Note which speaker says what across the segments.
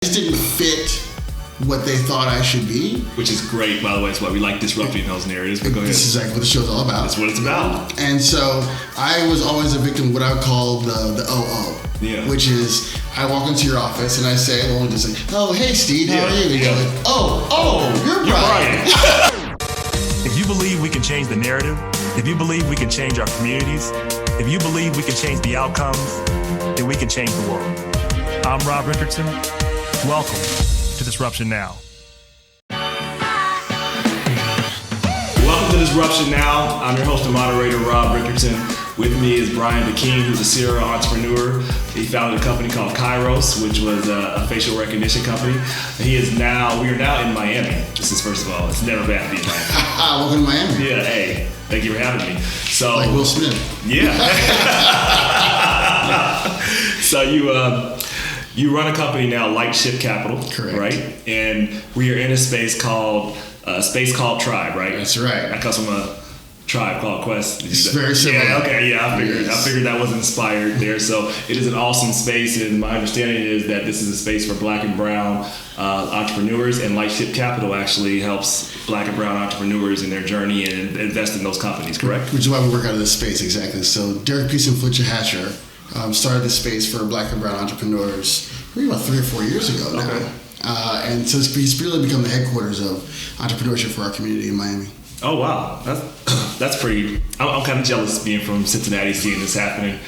Speaker 1: just didn't fit what they thought I should be.
Speaker 2: Which is great, by the way. That's why we like disrupting those narratives. But go ahead.
Speaker 1: This is exactly what the show's all about.
Speaker 2: That's what it's about.
Speaker 1: And so I was always a victim of what I would call the OO.
Speaker 2: Yeah.
Speaker 1: Which is, I walk into your office and I say, well, just say, oh, hey, Steve, how are you? And you're like, you're Brian.
Speaker 3: If you believe we can change the narrative, if you believe we can change our communities, if you believe we can change the outcomes, then we can change the world. I'm Rob Richardson. Welcome to Disruption Now.
Speaker 2: Welcome to Disruption Now. I'm your host and moderator, Rob Richardson. With me is Brackeen, who's a serial entrepreneur. He founded a company called Kairos, which was a facial recognition company. We are now in Miami. This is, first of all, it's never bad to be in Miami.
Speaker 1: Welcome to Miami.
Speaker 2: Yeah, hey, thank you for having me. So,
Speaker 1: like Will Smith.
Speaker 2: Yeah. So you run a company now, Lightship Capital.
Speaker 1: Correct.
Speaker 2: Right? And we are in a space called Tribe, right?
Speaker 1: That's right.
Speaker 2: That comes from a tribe called Quest.
Speaker 1: It's very similar.
Speaker 2: Yeah, okay, yeah, I figured.
Speaker 1: Yes.
Speaker 2: I figured that was inspired there. So it is an awesome space, and my understanding is that this is a space for Black and Brown entrepreneurs, and Lightship Capital actually helps Black and Brown entrepreneurs in their journey and invest in those companies, correct?
Speaker 1: Which is why we work out of this space, exactly. So Derek Peace and Fletcher Hatcher started this space for Black and Brown entrepreneurs maybe about 3 or 4 years ago now.
Speaker 2: Okay.
Speaker 1: And so it's really become the headquarters of entrepreneurship for our community in Miami.
Speaker 2: Oh wow, that's pretty. I'm kind of jealous being from Cincinnati, seeing this happening.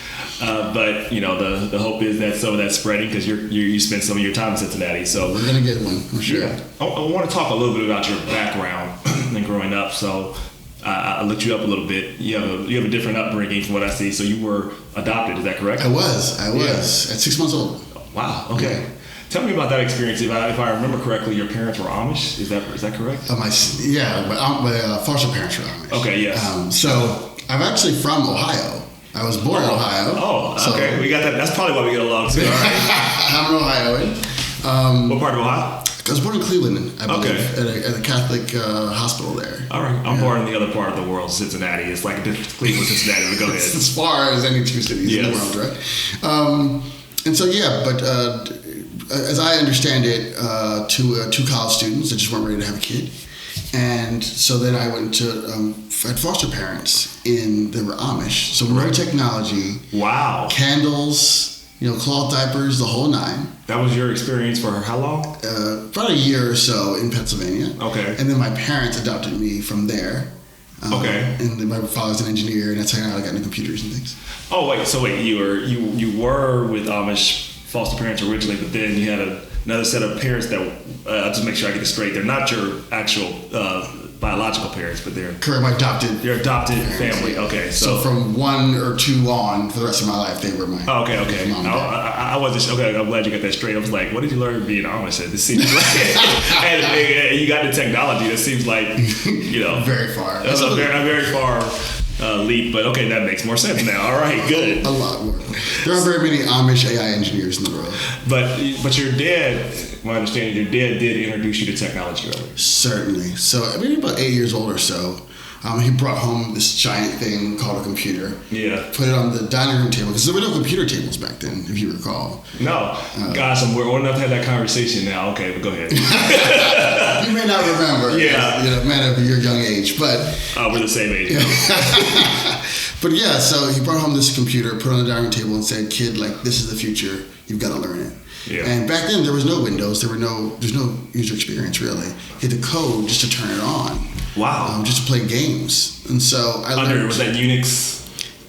Speaker 2: But you know, the hope is that some of that's spreading because you spend some of your time in Cincinnati. So
Speaker 1: we're gonna get one for sure.
Speaker 2: Yeah. I want to talk a little bit about your background and growing up. So I looked you up a little bit. You have a different upbringing from what I see. So you were adopted, is that correct?
Speaker 1: I was at 6 months old.
Speaker 2: Wow. Okay. Yeah. Tell me about that experience. If I remember correctly, your parents were Amish. Is that correct?
Speaker 1: My foster parents were Amish.
Speaker 2: Okay. Yes.
Speaker 1: So I'm actually from Ohio. I was born in Ohio.
Speaker 2: Oh, okay. We got that. That's probably why we get along too. All right.
Speaker 1: I'm an Ohioan.
Speaker 2: What part of Ohio?
Speaker 1: I was born in Cleveland, I believe, at a Catholic hospital there.
Speaker 2: All right. I'm born in the other part of the world, Cincinnati. It's like Cleveland, Cincinnati. But go ahead.
Speaker 1: It's as far as any two cities in the world, right? And so, as I understand it, two college students that just weren't ready to have a kid. And so then I went to, I had foster parents that were Amish. So no technology.
Speaker 2: Wow.
Speaker 1: Candles, cloth diapers, the whole nine.
Speaker 2: That was your experience for how long?
Speaker 1: About a year or so in Pennsylvania.
Speaker 2: Okay.
Speaker 1: And then my parents adopted me from there.
Speaker 2: Okay.
Speaker 1: And then my father's an engineer, and that's how I got into computers and things.
Speaker 2: Oh wait, you were with Amish foster parents originally, but then you had another set of parents that just make sure I get this straight. They're not your actual biological parents, but they're
Speaker 1: correct. My adopted.
Speaker 2: Your adopted
Speaker 1: parents,
Speaker 2: family.
Speaker 1: Yeah.
Speaker 2: Okay,
Speaker 1: so from 1 or 2 on for the rest of my life, they were my.
Speaker 2: Oh, okay.
Speaker 1: Mom and
Speaker 2: I wasn't okay. I'm glad you got that straight. I was like, what did you learn being Amish? This seems like, and you got the technology. That seems like
Speaker 1: very far.
Speaker 2: That's a very far. Leap, but okay, that makes more sense now. All right, good.
Speaker 1: A lot more. There aren't very many Amish AI engineers in the world.
Speaker 2: But your dad, my understanding, your dad did introduce you to technology early.
Speaker 1: Certainly. So maybe about 8 years old or so, he brought home this giant thing called a computer.
Speaker 2: Yeah.
Speaker 1: Put it on the dining room table because there were no computer tables back then, if you recall.
Speaker 2: No. Gosh, we're old enough to have that conversation now. Okay, but go ahead.
Speaker 1: You may not remember.
Speaker 2: Yeah.
Speaker 1: Man of your young age, but
Speaker 2: we're the same age.
Speaker 1: But yeah, so he brought home this computer, put it on the dining room table, and said, "Kid, this is the future. You've got to learn it."
Speaker 2: Yeah.
Speaker 1: And back then there was no Windows. There's no user experience really. You had to code just to turn it on.
Speaker 2: Wow.
Speaker 1: Just to play games. And so I learned.
Speaker 2: Was that Unix?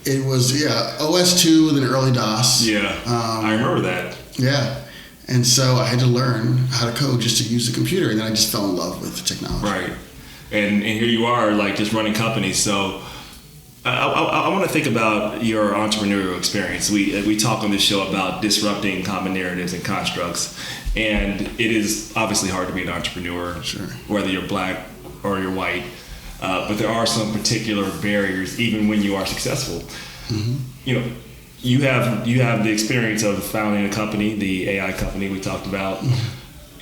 Speaker 1: It was OS2 and then early DOS.
Speaker 2: Yeah. I remember that.
Speaker 1: Yeah. And so I had to learn how to code just to use the computer, and then I just fell in love with technology.
Speaker 2: Right. And here you are, just running companies. So I want to think about your entrepreneurial experience. We talk on this show about disrupting common narratives and constructs, and it is obviously hard to be an entrepreneur,
Speaker 1: sure,
Speaker 2: whether you're Black or you're white. But there are some particular barriers, even when you are successful. Mm-hmm. You have the experience of founding a company, the AI company we talked about. Mm-hmm.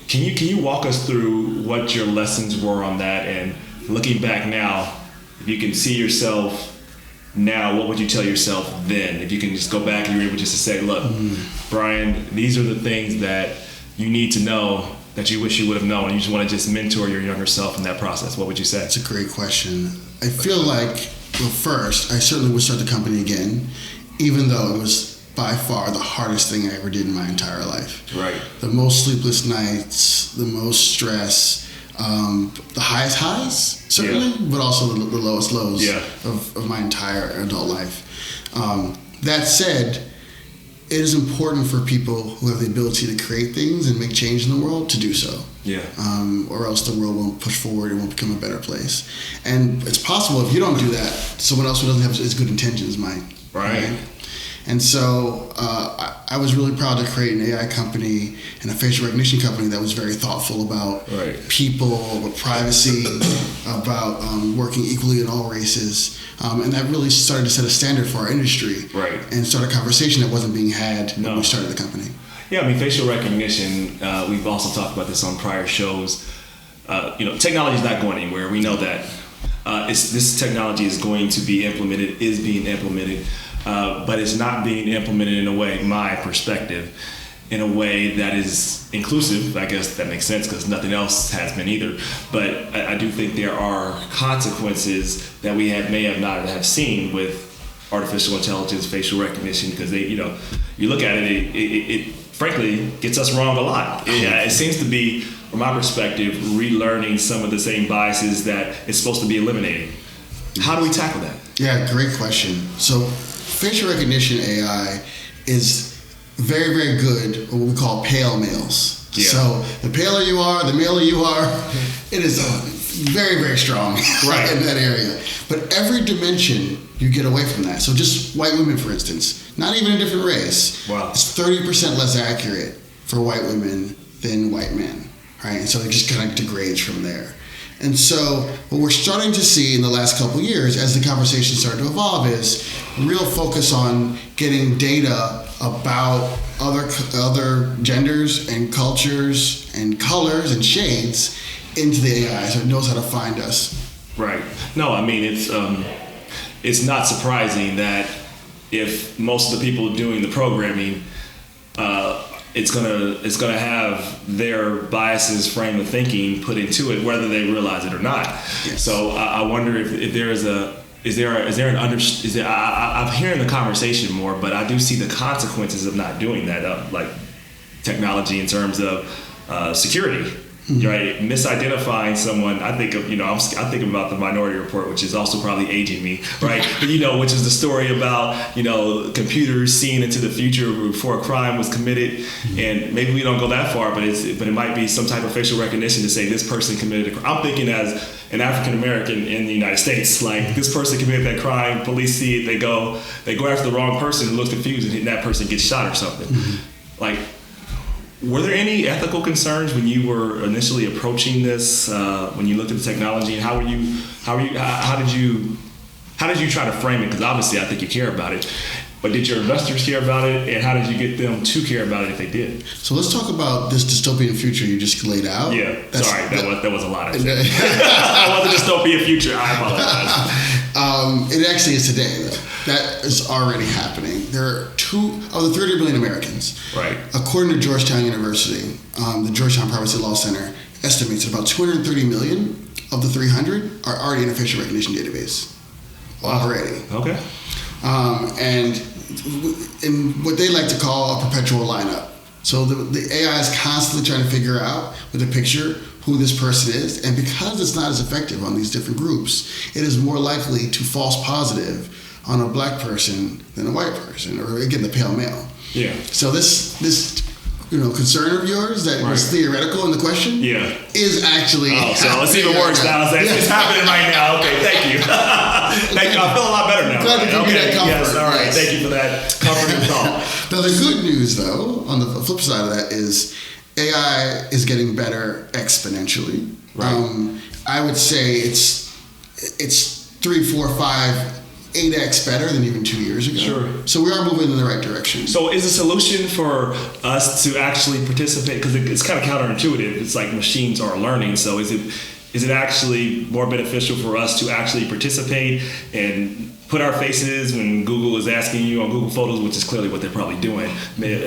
Speaker 2: Can you walk us through what your lessons were on that, and looking back now, if you can see yourself now, what would you tell yourself then? If you can just go back and you're able just to say, look, Brian, these are the things that you need to know that you wish you would have known, and you just want to just mentor your younger self in that process? What would you say?
Speaker 1: That's a great question. I feel like, well, first, I certainly would start the company again, even though it was by far the hardest thing I ever did in my entire life.
Speaker 2: Right.
Speaker 1: The most sleepless nights, the most stress, the highest highs, certainly, but also the lowest lows of my entire adult life. That said, it is important for people who have the ability to create things and make change in the world to do so.
Speaker 2: Yeah.
Speaker 1: Or else the world won't push forward, it won't become a better place. And it's possible if you don't do that, someone else who doesn't have as good intentions might.
Speaker 2: Right.
Speaker 1: And so I was really proud to create an AI company and a facial recognition company that was very thoughtful about people, about privacy, about working equally in all races. And that really started to set a standard for our industry.
Speaker 2: Right.
Speaker 1: And start a conversation that wasn't being had when we started the company.
Speaker 2: Yeah, I mean, facial recognition, we've also talked about this on prior shows. Technology is not going anywhere. We know that. This technology is going to be implemented, is being implemented. But it's not being implemented in a way, my perspective, in a way that is inclusive. I guess that makes sense because nothing else has been either. But I do think there are consequences that we may have not have seen with artificial intelligence, facial recognition, because you look at it frankly gets us wrong a lot. It seems to be, from my perspective, relearning some of the same biases that it's supposed to be eliminating. How do we tackle that? Yeah,
Speaker 1: great question. So facial recognition AI is very, very good at what we call pale males. Yeah. So the paler you are, the maler you are, it is very, very strong in that area. But every dimension you get away from that. So just white women, for instance, not even a different race.
Speaker 2: Wow.
Speaker 1: It's 30% less accurate for white women than white men, right? And so it just kind of degrades from there. And so what we're starting to see in the last couple of years as the conversation started to evolve is a real focus on getting data about other genders and cultures and colors and shades into the AI so it knows how to find us.
Speaker 2: Right. No, I mean, it's not surprising that if most of the people doing the programming, it's gonna have their biases, frame of thinking put into it, whether they realize it or not.
Speaker 1: Yes.
Speaker 2: So I wonder if there is I'm hearing the conversation more, but I do see the consequences of not doing that, like technology in terms of security. Right, misidentifying someone. I think of, I'm thinking about the Minority Report, which is also probably aging me, right? But which is the story about computers seeing into the future before a crime was committed, and maybe we don't go that far, but it might be some type of facial recognition to say this person committed a crime. I'm thinking as an African American in the United States, like this person committed that crime, police see it, they go after the wrong person who looks confused, and that person gets shot or something. Like, were there any ethical concerns when you were initially approaching this? When you looked at the technology, and how did you try to frame it? Because obviously, I think you care about it. But did your investors care about it, and how did you get them to care about it if they did?
Speaker 1: So let's talk about this dystopian future you just laid out.
Speaker 2: Yeah, that was a lot. It wasn't a dystopian future. I apologize.
Speaker 1: It actually is today, though. That is already happening. There are 2 of the 30 million Americans.
Speaker 2: Right.
Speaker 1: According to Georgetown University, the Georgetown Privacy Law Center estimates that about 230 million of the 300 are already in a facial recognition database.
Speaker 2: Wow.
Speaker 1: Already.
Speaker 2: Okay.
Speaker 1: And in what they like to call a perpetual lineup. So the AI is constantly trying to figure out with a picture who this person is, and because it's not as effective on these different groups, it is more likely to false positive on a black person than a white person, or again, the pale male.
Speaker 2: Yeah.
Speaker 1: So this concern of yours that was theoretical in the question is actually
Speaker 2: so it's even worse now. It's happening right now. Okay, thank you. Thank you. I feel a lot better now.
Speaker 1: Glad to give you that comfort.
Speaker 2: Yes, all right.
Speaker 1: Yes.
Speaker 2: Thank you for that comforting thought.
Speaker 1: Now, the good news, though, on the flip side of that is AI is getting better exponentially.
Speaker 2: Right.
Speaker 1: I would say it's 3, 4, 5, 8x better than even 2 years ago.
Speaker 2: Sure.
Speaker 1: So we are moving in the right direction.
Speaker 2: So is the solution for us to actually participate, because it's kind of counterintuitive, it's like machines are learning, so is it actually more beneficial for us to actually participate and put our faces when Google is asking you on Google Photos, which is clearly what they're probably doing,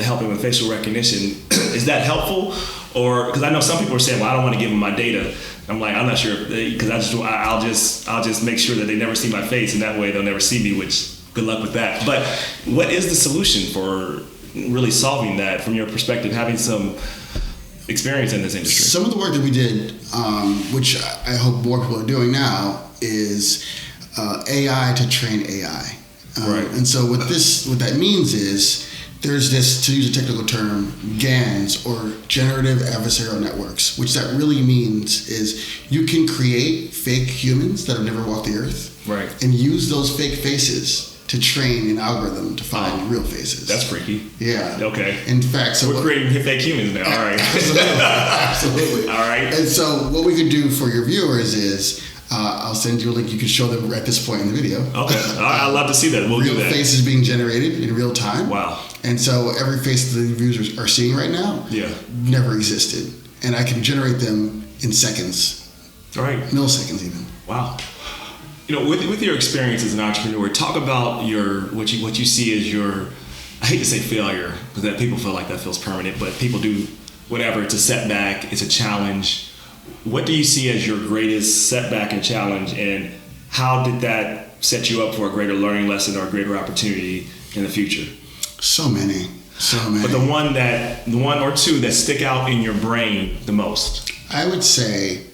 Speaker 2: helping with facial recognition. Is that helpful? Or because I know some people are saying, well, I don't want to give them my data. I'm like, I'm not sure, because I'll just make sure that they never see my face, and that way they'll never see me, which good luck with that. But what is the solution for really solving that from your perspective, having some experience in this industry?
Speaker 1: Some of the work that we did, which I hope more people are doing now, is AI to train AI.
Speaker 2: Right.
Speaker 1: And so what that means is there's this, to use a technical term, GANs, or generative adversarial networks, which that really means is you can create fake humans that have never walked the earth,
Speaker 2: right,
Speaker 1: and use those fake faces to train an algorithm to find real faces.
Speaker 2: That's freaky.
Speaker 1: Yeah.
Speaker 2: Okay.
Speaker 1: In fact, so
Speaker 2: we're creating fake humans now. All right.
Speaker 1: Absolutely.
Speaker 2: All right.
Speaker 1: And so what we could do for your viewers is I'll send you a link. You can show them at this point in the video.
Speaker 2: Okay. I'd love to see that. We'll do that.
Speaker 1: Real faces being generated in real time.
Speaker 2: Wow.
Speaker 1: And so every face that the viewers are seeing right now never existed. And I can generate them in seconds.
Speaker 2: All right.
Speaker 1: Milliseconds even.
Speaker 2: Wow. You know, with your experience as an entrepreneur, talk about what you see as your, I hate to say failure, because that people feel like that feels permanent, but people do whatever. It's a setback. It's a challenge. What do you see as your greatest setback and challenge, and how did that set you up for a greater learning lesson or a greater opportunity in the future?
Speaker 1: So many.
Speaker 2: But the one or two that stick out in your brain the most.
Speaker 1: I would say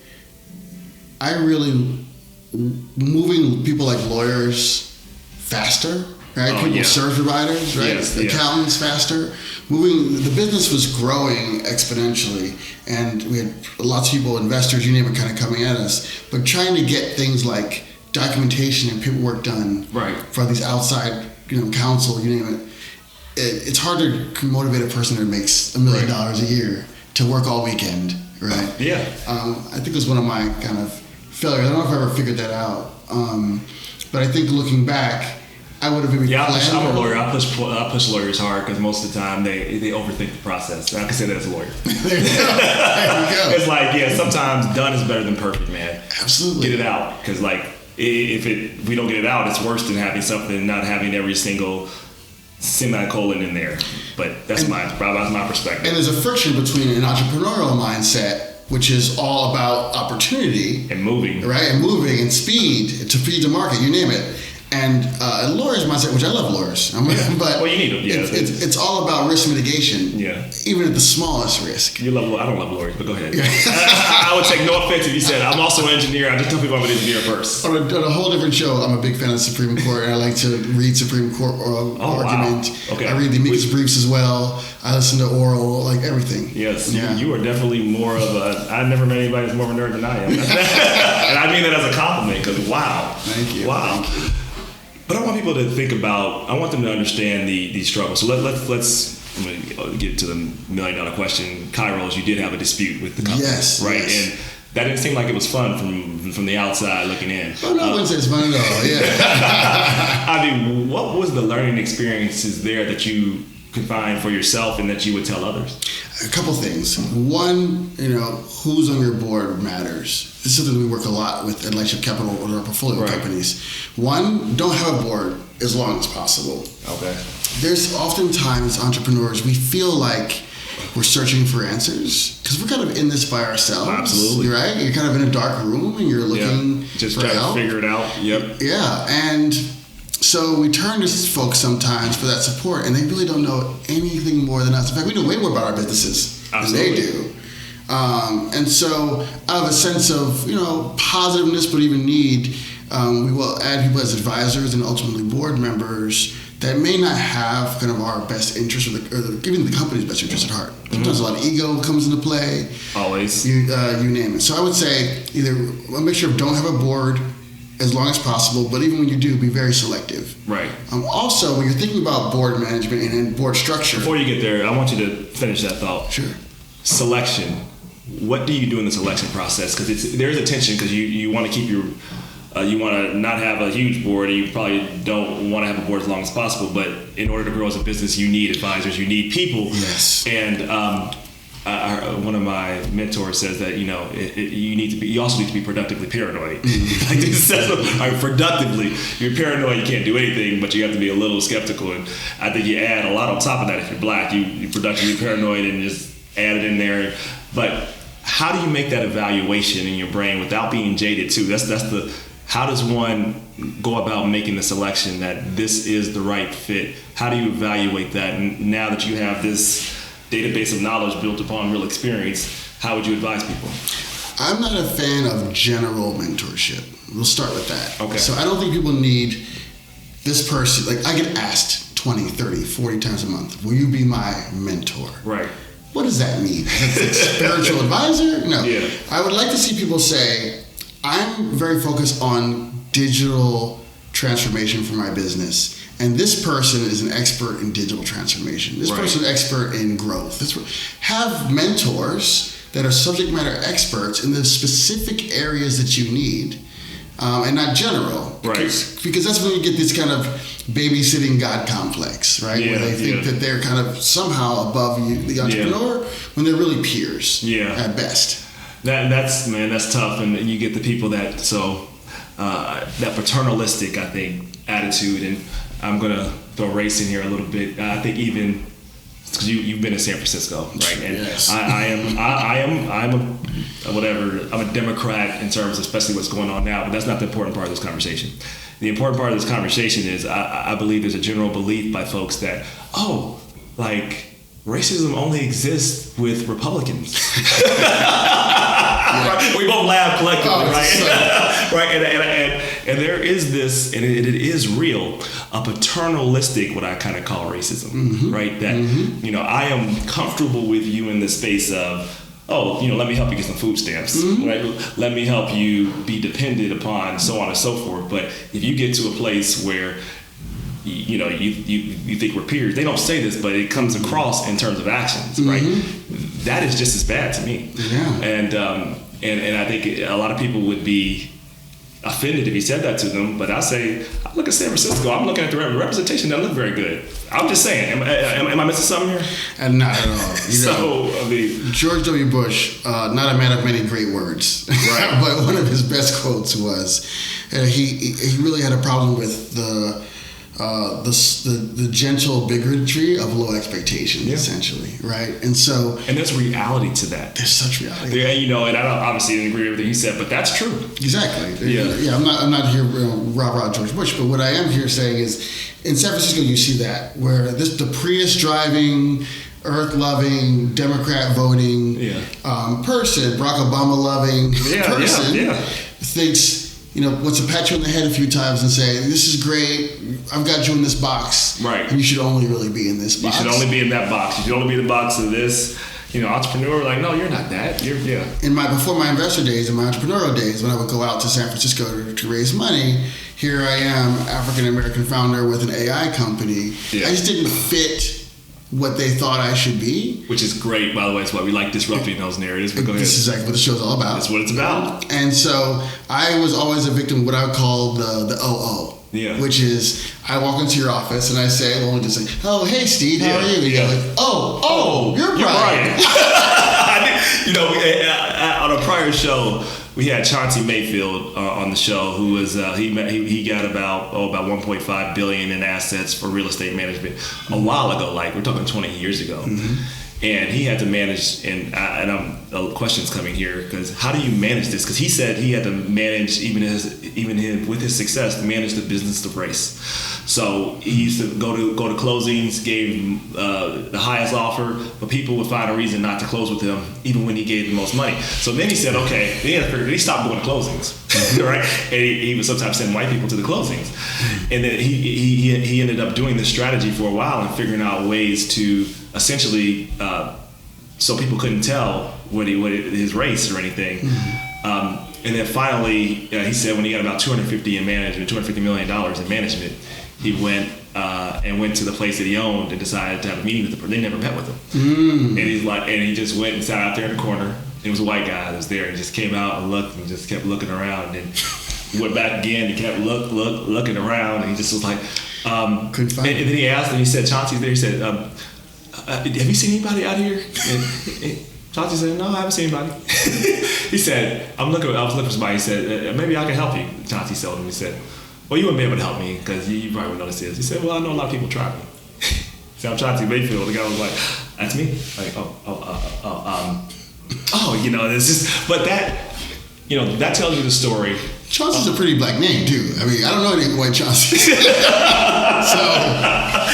Speaker 1: moving people like lawyers faster, right? Service providers, right?
Speaker 2: Yes,
Speaker 1: accountants faster. Moving, the business was growing exponentially, and we had lots of people, investors, you name it, kind of coming at us. But trying to get things like documentation and paperwork done for these outside, counsel, you name it. It's hard to motivate a person that makes $1 million a year to work all weekend, right?
Speaker 2: Yeah.
Speaker 1: I think it was one of my kind of failures. I don't know if I ever figured that out. But I think looking back, I would have maybe
Speaker 2: I'm a lawyer. I push lawyers hard because most of the time they overthink the process. I can say that as a lawyer.
Speaker 1: There you go.
Speaker 2: It's like, sometimes done is better than perfect, man.
Speaker 1: Absolutely.
Speaker 2: Get it out. Because if we don't get it out, it's worse than having something, not having every single semicolon in there. But that's my perspective.
Speaker 1: And there's a friction between an entrepreneurial mindset, which is all about opportunity
Speaker 2: and moving,
Speaker 1: right? And moving and speed to feed the market, you name it. And a lawyer's mindset, which I love lawyers, but
Speaker 2: you need them. Yeah,
Speaker 1: it's all about risk mitigation.
Speaker 2: Yeah,
Speaker 1: even at the smallest risk.
Speaker 2: I don't love lawyers, but go ahead. I would take no offense if you said I'm also an engineer. I just tell people I'm an engineer first.
Speaker 1: On a whole different show, I'm a big fan of the Supreme Court, and I like to read Supreme Court argument.
Speaker 2: Wow. Okay.
Speaker 1: I read the amicus briefs as well. I listen to oral, like everything.
Speaker 2: Yes, you are definitely more of a. I've never met anybody that's more of a nerd than I am, and I mean that as a compliment because wow,
Speaker 1: thank you,
Speaker 2: wow.
Speaker 1: Thank you.
Speaker 2: But I want people to think about. I want them to understand the struggle. So let's get to the $1 million question. Kairos, you did have a dispute with the company, right?
Speaker 1: Yes.
Speaker 2: And that didn't seem like it was fun from the outside looking in.
Speaker 1: Oh no, I wouldn't say it's fun at all. Yeah.
Speaker 2: I mean, what was the learning experiences there that you could find for yourself and that you would tell others?
Speaker 1: A couple things. One, who's on your board matters. This is something we work a lot with at Lightship Capital or our portfolio companies. One, don't have a board as long as possible.
Speaker 2: Okay.
Speaker 1: There's oftentimes entrepreneurs, we feel like we're searching for answers because we're kind of in this by ourselves.
Speaker 2: Absolutely.
Speaker 1: Right? You're kind of in a dark room and you're looking
Speaker 2: just
Speaker 1: for
Speaker 2: trying
Speaker 1: help.
Speaker 2: to figure it out. Yep.
Speaker 1: Yeah. And so we turn to folks sometimes for that support, and they really don't know anything more than us. In fact, we know way more about our businesses than they do. And so out of a sense of, positiveness, but even need, we will add people as advisors and ultimately board members that may not have kind of our best interest or even the company's best interest at heart. Sometimes a lot of ego comes into play.
Speaker 2: Always.
Speaker 1: You name it. So I would say either a mixture of don't have a board as long as possible, but even when you do, be very selective.
Speaker 2: Right.
Speaker 1: Also, when you're thinking about board management and board structure.
Speaker 2: Before you get there, I want you to finish that thought.
Speaker 1: Sure.
Speaker 2: Selection. What do you do in the selection process? Because there's a tension because you want to keep your, you want to not have a huge board, and you probably don't want to have a board as long as possible. But in order to grow as a business, you need advisors, you need people.
Speaker 1: Yes.
Speaker 2: And one of my mentors says that you also need to be productively paranoid. Like this says, productively, you're paranoid, you can't do anything, but you have to be a little skeptical. And I think you add a lot on top of that. If you're black, you're productively paranoid, and just add it in there. But how do you make that evaluation in your brain without being jaded too? How does one go about making the selection that this is the right fit? How do you evaluate that? And now that you have this database of knowledge built upon real experience, how would you advise people?
Speaker 1: I'm not a fan of general mentorship. We'll start with that.
Speaker 2: Okay.
Speaker 1: So I don't think people need this person. Like, I get asked 20, 30, 40 times a month, will you be my mentor?
Speaker 2: Right.
Speaker 1: What does that mean? Is that like spiritual advisor? No.
Speaker 2: Yeah.
Speaker 1: I would like to see people say, I'm very focused on digital transformation for my business. And this person is an expert in digital transformation. This person is an expert in growth. Have mentors that are subject matter experts in the specific areas that you need, and not general. Because that's when you get this kind of babysitting God complex, right?
Speaker 2: Yeah,
Speaker 1: where they think that they're kind of somehow above you, the entrepreneur, when they're really peers at best.
Speaker 2: That's tough. And you get the people that paternalistic, I think, attitude. And I'm going to throw race in here a little bit. I think even because you've been in San Francisco, right? And yes. I'm a Democrat in terms of especially what's going on now, but that's not the important part of this conversation. The important part of this conversation is I believe there's a general belief by folks that, racism only exists with Republicans. Right? We both laugh collectively, right? Right, and there is this, and it is real, a paternalistic, what I kind of call racism, right? That, I am comfortable with you in the space of, let me help you get some food stamps, right? Let me help you be dependent upon, so on and so forth. But if you get to a place where you think we're peers. They don't say this, but it comes across in terms of actions, right? That is just as bad to me. Yeah. And I think a lot of people would be offended if you said that to them. But I say, I look at San Francisco. I'm looking at the representation. Doesn't look very good. I'm just saying. Am I missing something here?
Speaker 1: And not at all. George W. Bush, not a man of many great words, right? But one of his best quotes was, he really had a problem with the gentle bigotry of low expectations, essentially, right? And
Speaker 2: there's reality to that.
Speaker 1: There's such reality.
Speaker 2: Yeah, and I don't obviously agree with everything he said, but that's true.
Speaker 1: Exactly. Yeah. I'm not here rah-rah George Bush, but what I am here saying is, in San Francisco, you see that where the Prius driving, earth loving, Democrat voting person, Barack Obama loving person thinks, wants to pat you on the head a few times and say, this is great, I've got you in this box. Right. And you should only really be in this box.
Speaker 2: You should only be in that box. You should only be in the box of this, entrepreneur. Like, no, you're not that.
Speaker 1: Before my investor days and my entrepreneurial days, when I would go out to San Francisco to raise money, here I am, African-American founder with an AI company. Yeah. I just didn't fit what they thought I should be.
Speaker 2: Which is great, by the way. It's why we like disrupting those narratives. But go ahead.
Speaker 1: This is exactly what the show's all about.
Speaker 2: That's what it's about.
Speaker 1: And so I was always a victim of what I would call the OO. Yeah. Which is, I walk into your office and I say, oh, hey, Steve, how are you? And you're like, you're Brian.
Speaker 2: On a prior show, we had Chauncey Mayfield on the show, who was he got about 1.5 billion in assets for real estate management a while ago. Like, we're talking 20 years ago. And he had to manage, and questions coming here, because how do you manage this? Because he said he had to manage, with his success, manage the business of race. So he used to go to closings, gave the highest offer, but people would find a reason not to close with him, even when he gave the most money. So then he said, okay, he stopped going to closings, right? And he would sometimes send white people to the closings. And then he ended up doing this strategy for a while and figuring out ways to essentially, so people couldn't tell what his race or anything. And then finally, he said when he got about $250 million in management, he went to the place that he owned and decided to have a meeting with the person. They never met with him. And he just went and sat out there in the corner. It was a white guy that was there. He just came out and looked and just kept looking around. And he went back again and kept looking around. And he just was like,
Speaker 1: couldn't find
Speaker 2: and then he asked, and he said, Chauncey's there. He said, have you seen anybody out here? Chauncey said, no, I haven't seen anybody. He said, I was looking for somebody. He said, maybe I can help you. Chauncey told him, he said, well, you wouldn't be able to help me because you probably wouldn't know this is. He said, well, I know a lot of people try me. See, I'm Chauncey Mayfield. The guy was like, that's me? Like, it's just, but that, that tells you the story.
Speaker 1: Chauncey's a pretty black name, too. I mean, I don't know any white Chauncey. So,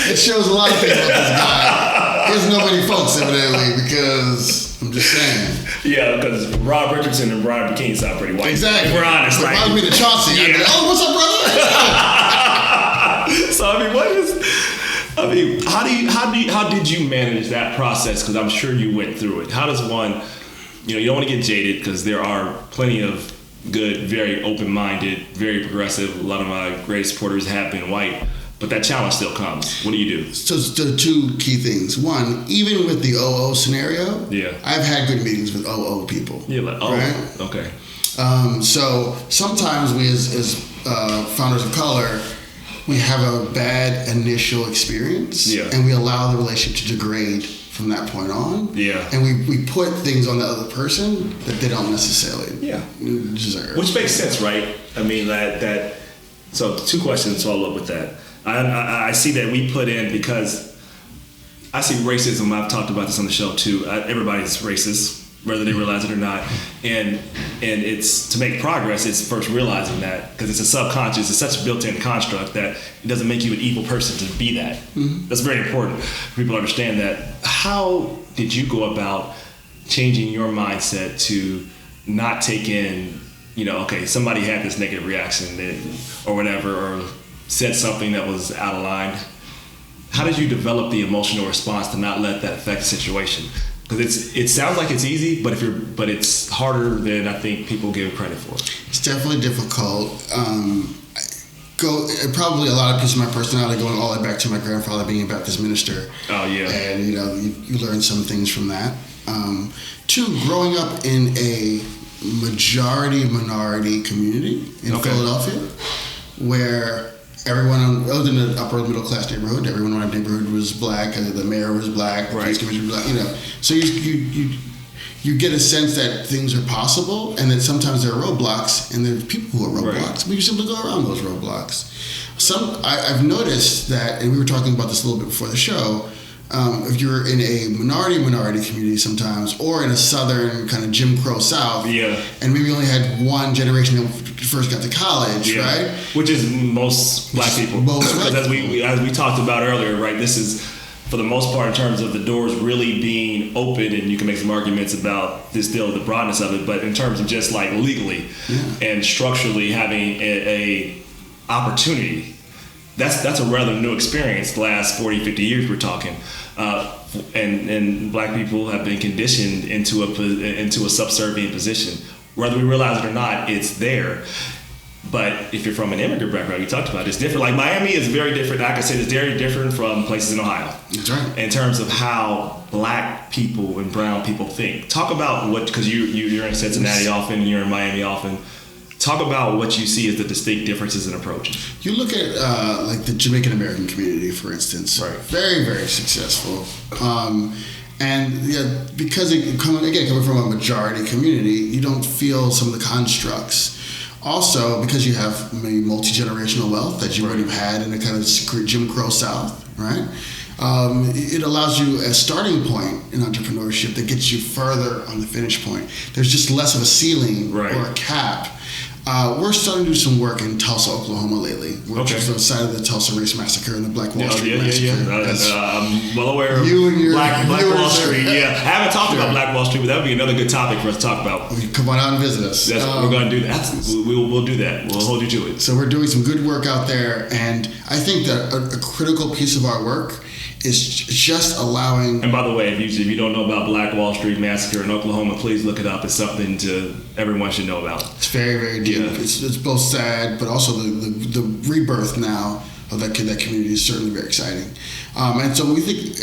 Speaker 1: it shows a lot of things about this guy. He doesn't know many folks, evidently, because I'm just saying.
Speaker 2: Yeah, because Rob Richardson and Brackeen sound pretty white.
Speaker 1: Exactly.
Speaker 2: If we're honest.
Speaker 1: But reminds me to Chauncey.
Speaker 2: Yeah.
Speaker 1: I'd be, oh, what's up, brother?
Speaker 2: How did you manage that process? Because I'm sure you went through it. How does one, you don't want to get jaded because there are plenty of good, very open-minded, very progressive. A lot of my greatest supporters have been white, but that challenge still comes. What do you do?
Speaker 1: So the two key things. One, even with the OO scenario, I've had good meetings with OO people.
Speaker 2: Yeah, like,
Speaker 1: right?
Speaker 2: Okay.
Speaker 1: So sometimes we as founders of color, we have a bad initial experience, and we allow the relationship to degrade from that point on.
Speaker 2: Yeah.
Speaker 1: And we put things on the other person that they don't necessarily deserve.
Speaker 2: Which makes sense, right? I mean, so two questions to follow up with that. I see that we put in, because I see racism, I've talked about this on the show too, everybody's racist, whether they realize it or not. And it's, to make progress, it's first realizing that, because it's a subconscious, it's such a built-in construct that it doesn't make you an evil person to be that. Mm-hmm. That's very important for people to understand that. How did you go about changing your mindset to not take in, okay, somebody had this negative reaction or whatever, or said something that was out of line? How did you develop the emotional response to not let that affect the situation? Because it sounds like it's easy, but it's harder than I think people give credit for.
Speaker 1: It's definitely difficult. Probably a lot of pieces of my personality going all the way back to my grandfather being a Baptist minister.
Speaker 2: Oh yeah.
Speaker 1: And you learn some things from that. Two, growing up in a minority community in Philadelphia, where everyone, I was in an upper middle class neighborhood. Everyone in my neighborhood was black. The mayor was black. The police commissioner was black. So you get a sense that things are possible, and that sometimes there are roadblocks, and there's people who are roadblocks. But you simply go around those roadblocks. I've noticed that, and we were talking about this a little bit before the show. If you're in a minority community sometimes, or in a southern kind of Jim Crow South, and maybe only had one generation that first got to college, right?
Speaker 2: Which is most black people. Because as we talked about earlier, right? This is, for the most part, in terms of the doors really being open, and you can make some arguments about this deal, the broadness of it, but in terms of just like legally and structurally having a opportunity. That's a rather new experience. The last 40, 50 years we're talking, and black people have been conditioned into a subservient position. Whether we realize it or not, it's there. But if you're from an immigrant background, you talked about it, it's different. Like Miami is very different. I can say it's very different from places in Ohio.
Speaker 1: That's right.
Speaker 2: In terms of how black people and brown people think. Talk about because you're in Cincinnati often, you're in Miami often. Talk about what you see as the distinct differences in approach. You
Speaker 1: look at like the Jamaican American community, for instance.
Speaker 2: Right.
Speaker 1: Very, very successful. And because coming from a majority community, you don't feel some of the constructs. Also, because you have maybe multi-generational wealth that you would have had in a kind of Jim Crow South, right? It allows you a starting point in entrepreneurship that gets you further on the finish point. There's just less of a ceiling or a cap. We're starting to do some work in Tulsa, Oklahoma lately, which is the site of the Tulsa Race Massacre and the Black Wall Street Massacre.
Speaker 2: I'm well aware of Black Wall Street. I haven't talked about Black Wall Street, but that would be another good topic for us to talk about.
Speaker 1: Come on out and visit us.
Speaker 2: That's what we're going to do. We'll do that. We'll hold you to it.
Speaker 1: So we're doing some good work out there, and I think that a critical piece of our work is just allowing.
Speaker 2: And by the way, if you don't know about Black Wall Street Massacre in Oklahoma, please look it up. It's something everyone should know about.
Speaker 1: It's very, very deep. It's both sad, but also the rebirth now of that community is certainly very exciting. And so we think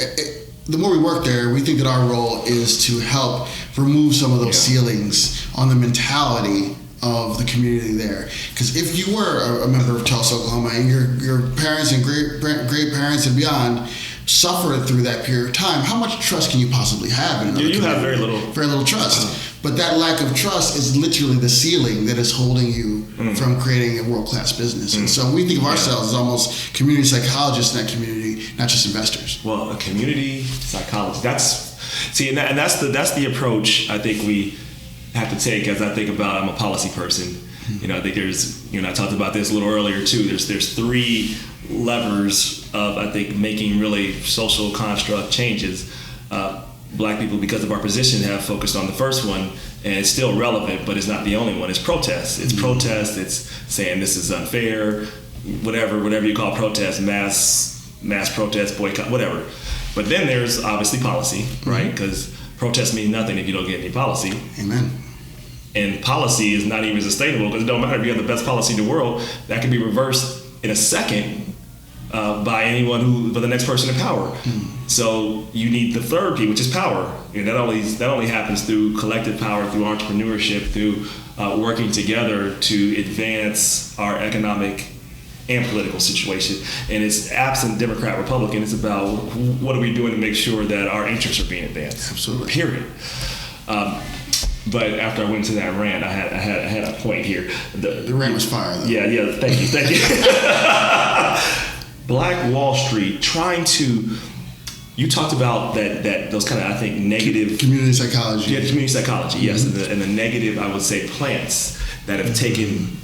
Speaker 1: the more we work there, we think that our role is to help remove some of those ceilings on the mentality of the community there. Because if you were a member of Tulsa, Oklahoma, and your parents and great parents and beyond suffer through that period of time, how much trust can you possibly have in another community?
Speaker 2: You have very little.
Speaker 1: Very little trust. But that lack of trust is literally the ceiling that is holding you from creating a world-class business. And so we think of ourselves as almost community psychologists in that community, not just investors.
Speaker 2: Well, a community psychologist. That's the approach I think we have to take. As I think about, I'm a policy person. I think there's, I talked about this a little earlier too. There's three levers of, I think, making really social construct changes. Black people, because of our position, have focused on the first one, and it's still relevant, but it's not the only one. It's protest. It's protest. It's saying this is unfair, whatever you call protest, mass protest, boycott, whatever. But then there's obviously policy, right? Because protest means nothing if you don't get any policy.
Speaker 1: Amen.
Speaker 2: And policy is not even sustainable, because it don't matter if you have the best policy in the world, that can be reversed in a second by anyone, by the next person in power. So you need the third P, which is power. That only happens through collective power, through entrepreneurship, through working together to advance our economic and political situation. And it's absent Democrat, Republican. It's about what are we doing to make sure that our interests are being advanced.
Speaker 1: Absolutely.
Speaker 2: Period. But after I went to that rant, I had a point here.
Speaker 1: The rant was fire, though.
Speaker 2: Yeah. Thank you. Black Wall Street trying to. You talked about that those kind of, I think, negative
Speaker 1: community psychology.
Speaker 2: Yeah, community psychology. Yes, and the negative, I would say, plants that have taken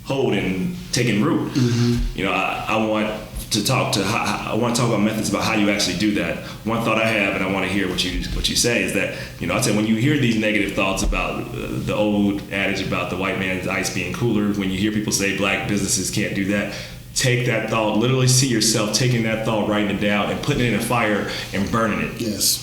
Speaker 2: hold and taken root. I want to talk about methods about how you actually do that. One thought I have, and I want to hear what you say, is that I said when you hear these negative thoughts about the old adage about the white man's ice being cooler, when you hear people say black businesses can't do that, take that thought, literally see yourself taking that thought, writing it down, and putting it in a fire and burning it.
Speaker 1: Yes.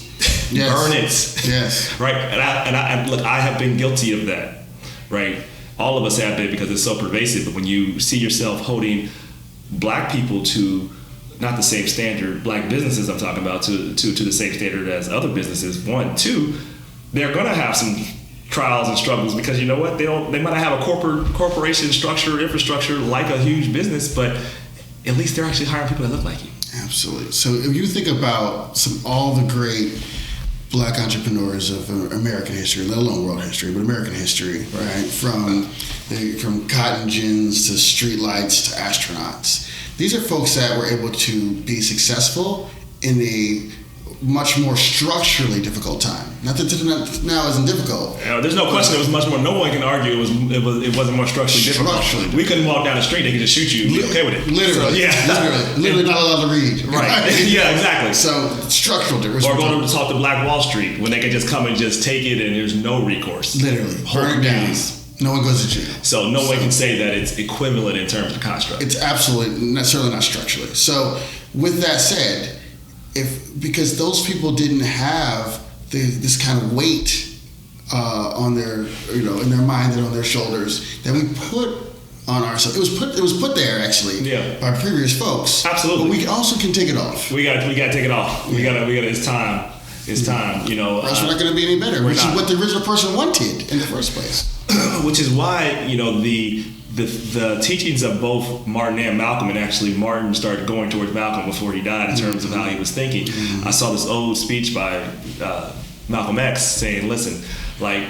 Speaker 2: Burn it.
Speaker 1: Yes.
Speaker 2: Right. And I look, I have been guilty of that. Right. All of us have been, because it's so pervasive. But when you see yourself holding black people to not the same standard, black businesses I'm talking about to the same standard as other businesses. One, two, they're gonna have some trials and struggles, because you know what, they might not have a corporation structure, infrastructure like a huge business, but at least they're actually hiring people that look like you.
Speaker 1: Absolutely. So if you think about all the great black entrepreneurs of American history, let alone world history, but American history, right? From cotton gins to streetlights to astronauts. These are folks that were able to be successful in a much more structurally difficult time. Not that now isn't difficult.
Speaker 2: There's no question it was much more. No one can argue it wasn't more structurally difficult. We couldn't walk down the street; they could just shoot you. Be okay with it.
Speaker 1: Literally, so, literally not allowed to read.
Speaker 2: Right? Yeah, exactly.
Speaker 1: So structural difference.
Speaker 2: Or go to talk to Black Wall Street when they can just come and just take it and there's no recourse.
Speaker 1: Literally, burn down. No one goes to jail.
Speaker 2: So no one can say that it's equivalent in terms of construct.
Speaker 1: It's absolutely certainly not structurally. So with that said, because those people didn't have this kind of weight on their, in their mind and on their shoulders that we put on ourselves. It was put there actually by previous folks.
Speaker 2: Absolutely.
Speaker 1: But we also can take it off.
Speaker 2: We got to take it off. We got it's time. It's time.
Speaker 1: Or else we're not going to be any better. Which is what the original person wanted in the first place.
Speaker 2: Which is why the teachings of both Martin and Malcolm, and actually Martin started going towards Malcolm before he died in terms of how he was thinking. I saw this old speech by Malcolm X saying, listen, like,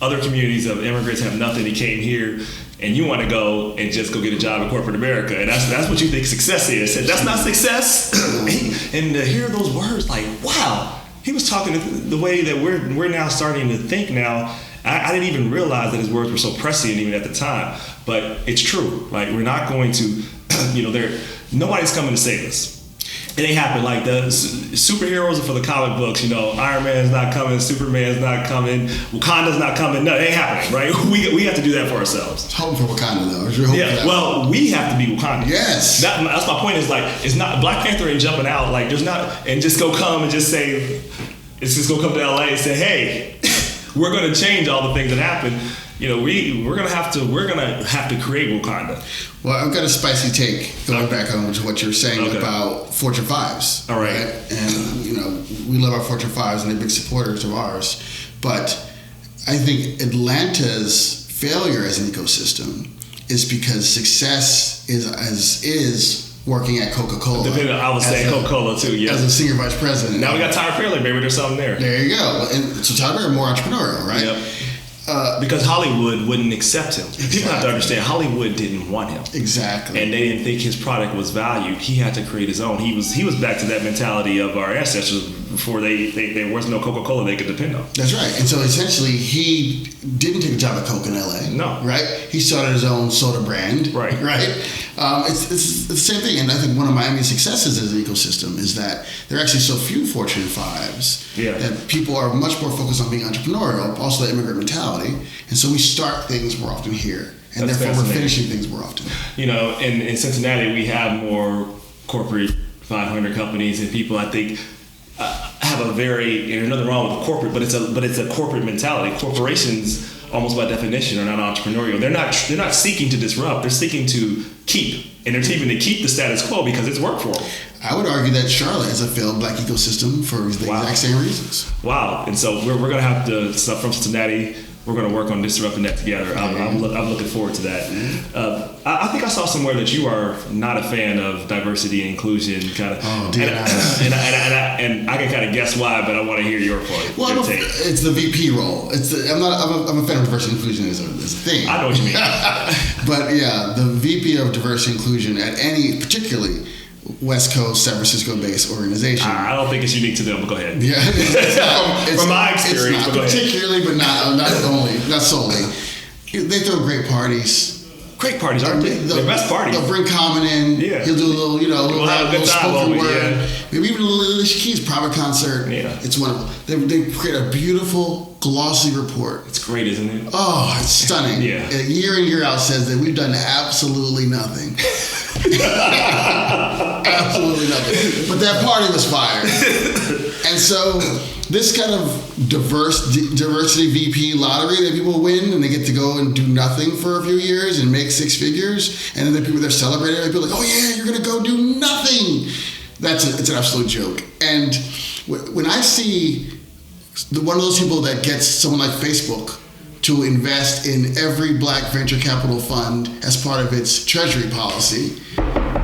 Speaker 2: other communities of immigrants have nothing. He came here, and you want to go and just go get a job in corporate America, and that's what you think success is. And that's not success. And to hear those words, like, wow, he was talking the way that we're now starting to think now. I didn't even realize that his words were so prescient even at the time, but it's true. Like, we're not going to, nobody's coming to save us. It ain't happened. Like, the superheroes are for the comic books. Iron Man's not coming, Superman's not coming, Wakanda's not coming. No, it ain't happening, right? We have to do that for ourselves.
Speaker 1: Hope for Wakanda, though.
Speaker 2: Yeah, well, we have to be Wakanda.
Speaker 1: Yes.
Speaker 2: That's my point. Is like, it's not Black Panther ain't jumping out. Like, there's not, and just go come and just say, it's just gonna come to LA and say, hey, we're going to change all the things that happen. We're going to have to create Wakanda.
Speaker 1: Well, I've got a spicy take going back on what you're saying about Fortune 5s.
Speaker 2: All right.
Speaker 1: And we love our Fortune 5s and they're big supporters of ours. But I think Atlanta's failure as an ecosystem is because success is working at Coca-Cola.
Speaker 2: I was saying Coca-Cola too, yeah.
Speaker 1: As a senior vice president.
Speaker 2: Now we got Tyler Perry, maybe there's something there.
Speaker 1: There you go. And so Tyler Perry more entrepreneurial, right?
Speaker 2: Yep. Because Hollywood wouldn't accept him. Exactly. People have to understand Hollywood didn't want him.
Speaker 1: Exactly.
Speaker 2: And they didn't think his product was valued. He had to create his own. He was back to that mentality of our ancestors before there was no Coca-Cola they could depend on.
Speaker 1: That's right. And so essentially he didn't take a job at Coke in LA.
Speaker 2: No.
Speaker 1: Right? He started his own soda brand.
Speaker 2: Right.
Speaker 1: Right? It's the same thing. And I think one of Miami's successes as an ecosystem is that there are actually so few Fortune 5s that people are much more focused on being entrepreneurial, also the immigrant mentality. And so we start things more often here. And therefore we're finishing things more often.
Speaker 2: You know, in Cincinnati, we have more corporate 500 companies and people, I think, have a very, and there's nothing wrong with corporate, but it's a corporate mentality. Corporations, almost by definition, are not entrepreneurial. They're not seeking to disrupt. They're seeking to keep, and they're seeking to keep the status quo because it's worked for them. I
Speaker 1: would argue that Charlotte is a failed black ecosystem for the exact same reasons.
Speaker 2: Wow! And so we're going to have to, from Cincinnati, we're going to work on disrupting that together. I'm looking forward to that. I think I saw somewhere that you are not a fan of diversity and inclusion, kind of.
Speaker 1: Oh,
Speaker 2: and I can kind of guess why, but I want to hear your point.
Speaker 1: Well, it's the VP role. I'm a fan of diversity and inclusion as a thing.
Speaker 2: I know what you mean.
Speaker 1: But yeah, the VP of diversity and inclusion at any, particularly West Coast, San Francisco-based organization.
Speaker 2: I don't think it's unique to them, but go ahead.
Speaker 1: Yeah,
Speaker 2: from my experience,
Speaker 1: it's not particularly, but not solely. They throw great parties.
Speaker 2: Great parties, aren't they? The best parties.
Speaker 1: They'll bring Common in.
Speaker 2: Yeah.
Speaker 1: He'll do a little,
Speaker 2: we'll have a good time
Speaker 1: spoken word.
Speaker 2: Yeah.
Speaker 1: Maybe even a little Alicia Keys private concert.
Speaker 2: Yeah.
Speaker 1: It's wonderful. They create a beautiful, glossy report.
Speaker 2: It's great, isn't it?
Speaker 1: Oh, it's stunning.
Speaker 2: Yeah.
Speaker 1: Year in, year out says that we've done absolutely nothing. Absolutely nothing. But that party was fire. And so this kind of diversity VP lottery that people win and they get to go and do nothing for a few years and make six figures, and then the people they're celebrating, people are like, oh yeah, you're gonna go do nothing. It's an absolute joke. And when I see one of those people that gets someone like Facebook to invest in every black venture capital fund as part of its treasury policy,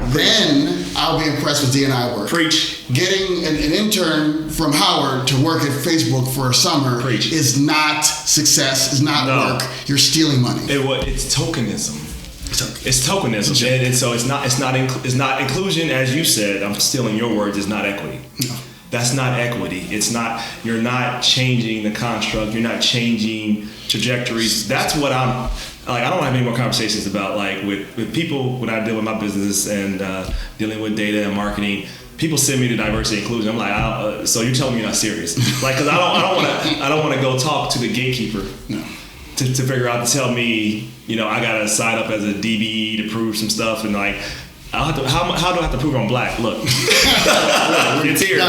Speaker 1: then I'll be impressed with D&I work.
Speaker 2: Preach.
Speaker 1: Getting an intern from Howard to work at Facebook for a summer
Speaker 2: Preach.
Speaker 1: Is not success, is not work. You're stealing money.
Speaker 2: It's tokenism. It's tokenism, and so it's not inclusion, as you said. I'm stealing your words. It's not equity.
Speaker 1: No.
Speaker 2: That's not equity. It's not. You're not changing the construct. You're not changing trajectories. That's what I'm like. I don't have any more conversations about like with people when I deal with my business and dealing with data and marketing. People send me to diversity and inclusion. I'm like, so you're telling me you're not serious? Like, because I don't want to go talk to the gatekeeper.
Speaker 1: No.
Speaker 2: To figure out to tell me, I gotta sign up as a DBE to prove some stuff, and like, how do I have to prove I'm black? Look, it's here.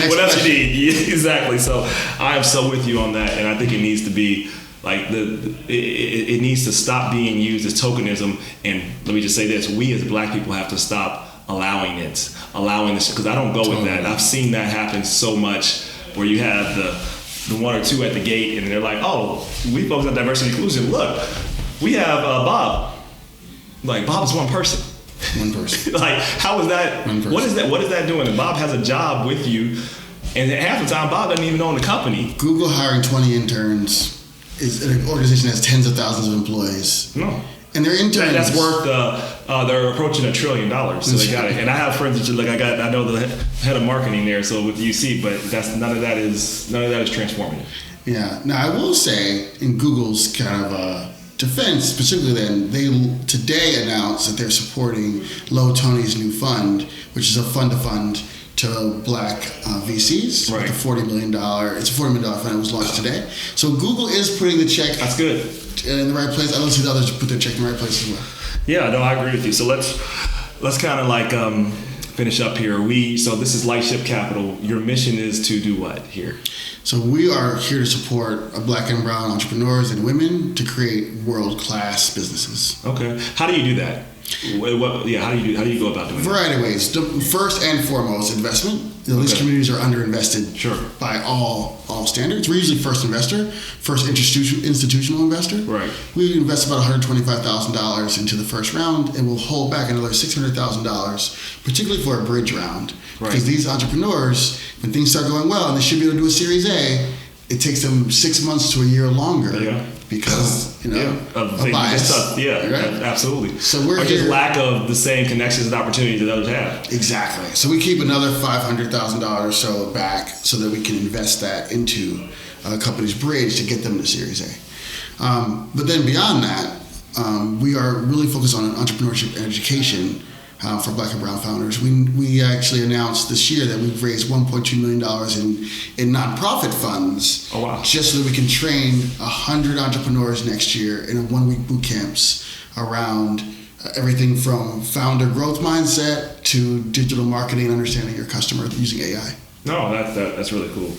Speaker 2: What else you need? Exactly. So I am so with you on that, and I think it needs to be like it needs to stop being used as tokenism. And let me just say this: we as black people have to stop allowing this, because I don't go with that. I've seen that happen so much, where you have the one or two at the gate, and they're like, "Oh, we focus on diversity and inclusion. Look, we have Bob. Like, Bob is one person.
Speaker 1: One person.
Speaker 2: Like, how is that?
Speaker 1: One person.
Speaker 2: What is that doing? And Bob has a job with you, and half the time Bob doesn't even own the company.
Speaker 1: Google hiring 20 interns is an organization that has tens of thousands of employees.
Speaker 2: No.
Speaker 1: And their interns.
Speaker 2: That's worth. They're approaching $1 trillion, so they got it. And I have friends that I know the head of marketing there, so with UC, but none of that is transformative.
Speaker 1: Yeah. Now I will say, in Google's kind of defense, specifically, then they today announced that they're supporting Low Tony's new fund, which is a fund to black VCs.
Speaker 2: Right.
Speaker 1: With a $40 million. It's a $40 million fund. It was launched today. So Google is putting the check.
Speaker 2: That's good.
Speaker 1: In the right place. I don't see the others put their check in the right place as well.
Speaker 2: Yeah, no, I agree with you. So let's kind of like finish up here. So this is Lightship Capital. Your mission is to do what here?
Speaker 1: So we are here to support black and brown entrepreneurs and women to create world-class businesses.
Speaker 2: Okay. How do you do that? How do you go about doing that?
Speaker 1: Variety of ways. First and foremost, investment. These communities are underinvested by all standards. We're usually first investor, first institutional investor.
Speaker 2: Right.
Speaker 1: We invest about $125,000 into the first round, and we'll hold back another $600,000, particularly for a bridge round. Right. Because these entrepreneurs, when things start going well and they should be able to do a Series A, it takes them 6 months to a year longer because of bias.
Speaker 2: Right? Absolutely.
Speaker 1: So we're
Speaker 2: just lack of the same connections and opportunities that others have.
Speaker 1: Exactly. So we keep another $500,000 or so back so that we can invest that into a company's bridge to get them to Series A. But then beyond that, we are really focused on entrepreneurship and education. For Black and Brown founders. We actually announced this year that we've raised $1.2 million in nonprofit funds.
Speaker 2: Oh, wow.
Speaker 1: Just so that we can train 100 entrepreneurs next year in 1-week boot camps around everything from founder growth mindset to digital marketing and understanding your customer using AI.
Speaker 2: No, that's really cool.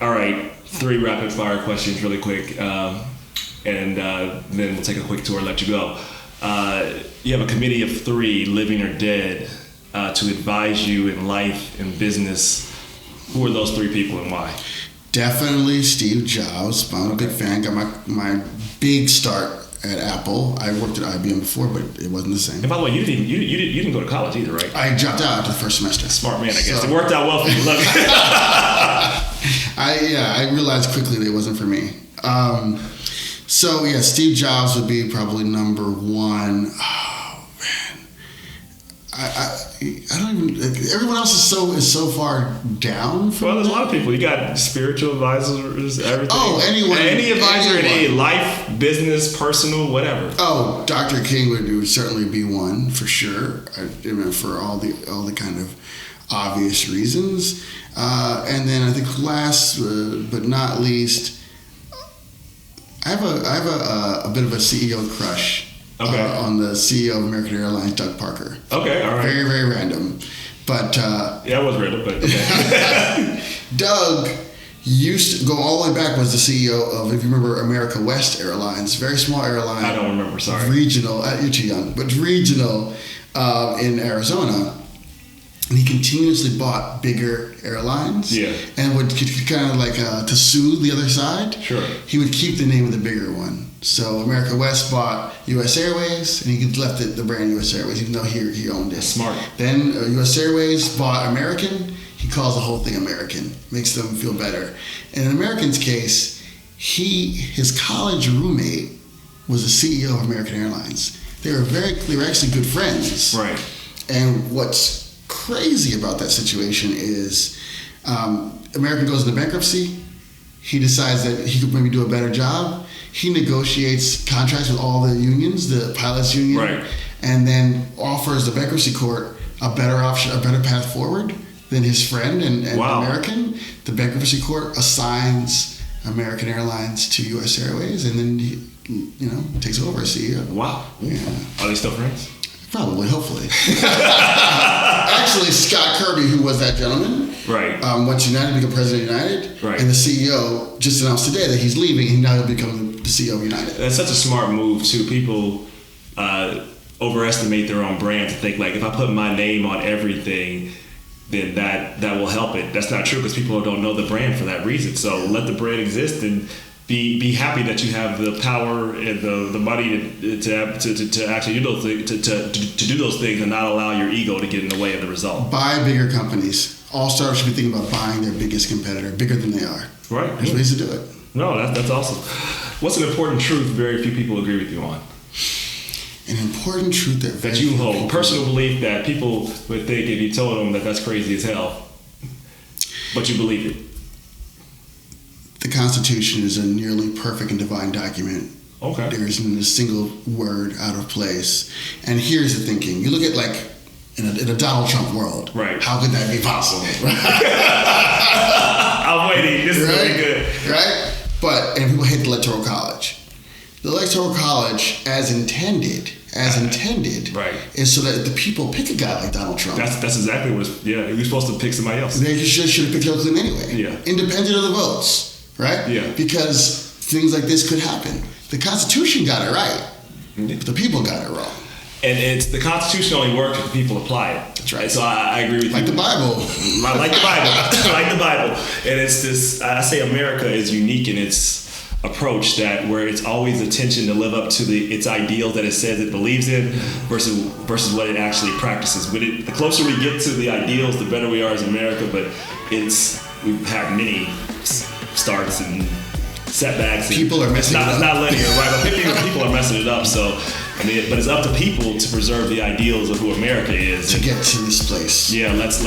Speaker 2: All right, 3 rapid fire questions really quick, and then we'll take a quick tour and let you go. You have a committee of 3, living or dead, to advise you in life and business. Who are those 3 people and why?
Speaker 1: Definitely Steve Jobs. I'm a big fan. Got my big start at Apple. I worked at IBM before, but it wasn't the same.
Speaker 2: And by the way, you didn't go to college either, right?
Speaker 1: I dropped out after the first semester.
Speaker 2: Smart man, I guess. So, it worked out well for you. Love it.
Speaker 1: I realized quickly that it wasn't for me. So Steve Jobs would be probably number 1. Oh man, I don't even. Everyone else is so far down.
Speaker 2: Well, there's a lot of people. You got spiritual advisors, everything.
Speaker 1: Oh,
Speaker 2: any advisor in any life, business, personal, whatever.
Speaker 1: Oh, Dr. King would certainly be one for sure. For all the kind of obvious reasons, and then I think last but not least. I have a bit of a CEO crush on the CEO of American Airlines, Doug Parker.
Speaker 2: Okay, all right.
Speaker 1: Very, very random. But
Speaker 2: it was random, but okay.
Speaker 1: Doug used to go all the way back, was the CEO of, if you remember, America West Airlines, very small airline.
Speaker 2: I don't remember, sorry.
Speaker 1: Regional, you're too young, but regional in Arizona. And he continuously bought bigger airlines.
Speaker 2: Yeah.
Speaker 1: And would kind of like to soothe the other side.
Speaker 2: Sure.
Speaker 1: He would keep the name of the bigger one. So America West bought U.S. Airways, and he left the brand U.S. Airways, even though he owned it.
Speaker 2: Smart.
Speaker 1: Then U.S. Airways bought American. He calls the whole thing American. Makes them feel better. And in American's case, his college roommate was the CEO of American Airlines. They were actually good friends.
Speaker 2: Right.
Speaker 1: And what's crazy about that situation is American goes into bankruptcy. He decides that he could maybe do a better job. He negotiates contracts with all the unions, the pilots union,
Speaker 2: right,
Speaker 1: and then offers the bankruptcy court a better option, a better path forward than his friend and
Speaker 2: wow.
Speaker 1: American. The bankruptcy court assigns American Airlines to U.S. Airways, and then he, takes over as CEO.
Speaker 2: Wow.
Speaker 1: Yeah.
Speaker 2: Are they still friends?
Speaker 1: Probably, hopefully. Actually, Scott Kirby, who was that gentleman,
Speaker 2: right,
Speaker 1: went to United to become president of United,
Speaker 2: right,
Speaker 1: and the CEO just announced today that he's leaving, and now he'll become the CEO of United.
Speaker 2: That's such a smart move, too. People overestimate their own brand to think, like, if I put my name on everything, then that will help it. That's not true, because people don't know the brand for that reason. So let the brand exist and be happy that you have the power and the money to actually do those things, to do those things, and not allow your ego to get in the way of the result.
Speaker 1: Buy bigger companies. All startups should be thinking about buying their biggest competitor, bigger than they are.
Speaker 2: Right.
Speaker 1: There's ways to do it.
Speaker 2: No, that's awesome. What's an important truth very few people agree with you on?
Speaker 1: An important truth that
Speaker 2: you hold. Personal belief that people would think if you told them that that's crazy as hell, but you believe it.
Speaker 1: The Constitution is a nearly perfect and divine document.
Speaker 2: Okay.
Speaker 1: There isn't a single word out of place. And here's the thinking. You look at, like, in a Donald Trump world.
Speaker 2: Right.
Speaker 1: How could that be possible?
Speaker 2: I'm waiting. This is
Speaker 1: right?
Speaker 2: really good.
Speaker 1: Right? And people hate the Electoral College. The Electoral College, as intended,
Speaker 2: right,
Speaker 1: is so that the people pick a guy like Donald Trump.
Speaker 2: That's exactly what you're supposed to pick somebody else.
Speaker 1: They just should have picked Hillary Clinton anyway.
Speaker 2: Yeah.
Speaker 1: Independent of the votes. Right?
Speaker 2: Yeah.
Speaker 1: Because things like this could happen. The Constitution got it right. But the people got it wrong.
Speaker 2: And it's the Constitution only works if people apply it.
Speaker 1: That's right.
Speaker 2: So I agree with you.
Speaker 1: Like the Bible.
Speaker 2: I like the Bible. I like the Bible. And it's this, I say America is unique in its approach that where it's always attention to live up to its ideals that it says it believes in versus what it actually practices. The closer we get to the ideals, the better we are as America, but we've had many starts and setbacks.
Speaker 1: People are messing it up.
Speaker 2: It's not linear, right? But people are messing it up. So, but it's up to people to preserve the ideals of who America is
Speaker 1: to get to this place.
Speaker 2: Yeah, let's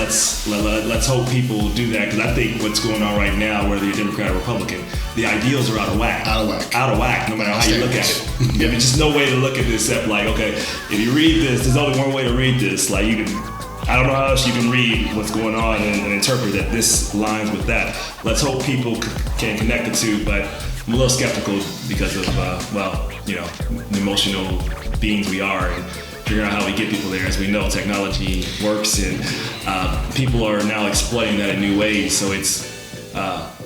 Speaker 2: hope people do that, because I think what's going on right now, whether you're Democrat or Republican, the ideals are out of whack.
Speaker 1: Out of whack.
Speaker 2: Out of whack, no matter how you look at it. There's just no way to look at this except like, okay, if you read this, there's only one way to read this. Like I don't know how else you can read what's going on and interpret that this lines with that. Let's hope people can connect the two, but I'm a little skeptical because of, the emotional beings we are, and figuring out how we get people there. As we know, technology works, and people are now exploiting that in new ways. So it's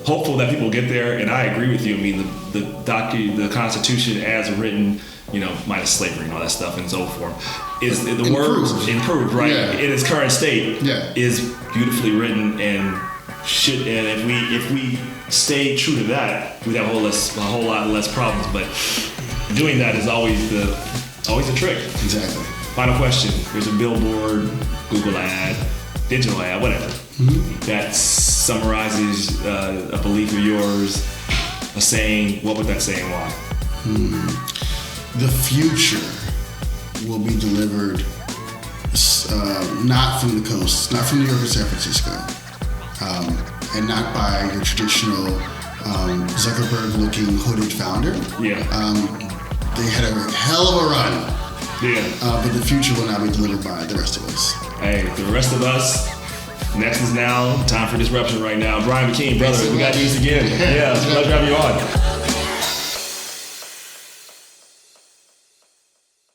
Speaker 2: hopeful that people get there, and I agree with you. I mean, the Constitution as written, minus slavery and all that stuff in its old form, is the words improved, right?
Speaker 1: Yeah.
Speaker 2: In its current state,
Speaker 1: yeah.
Speaker 2: is beautifully written and should. And if we stay true to that, we'd have a whole lot less problems. But doing that is always the trick.
Speaker 1: Exactly.
Speaker 2: Final question: there's a billboard, Google ad, digital ad, whatever, that summarizes a belief of yours, a saying. What would that saying? Why?
Speaker 1: The future will be delivered not from the coast, not from New York or San Francisco, and not by your traditional Zuckerberg-looking hooded founder.
Speaker 2: Yeah.
Speaker 1: They had a hell of a run.
Speaker 2: Yeah.
Speaker 1: But the future will not be delivered by the rest of us.
Speaker 2: Hey, the rest of us. Next is now time for disruption right now. Brian Brackeen, brother, we got to do this again. Yeah, it's a pleasure having you on.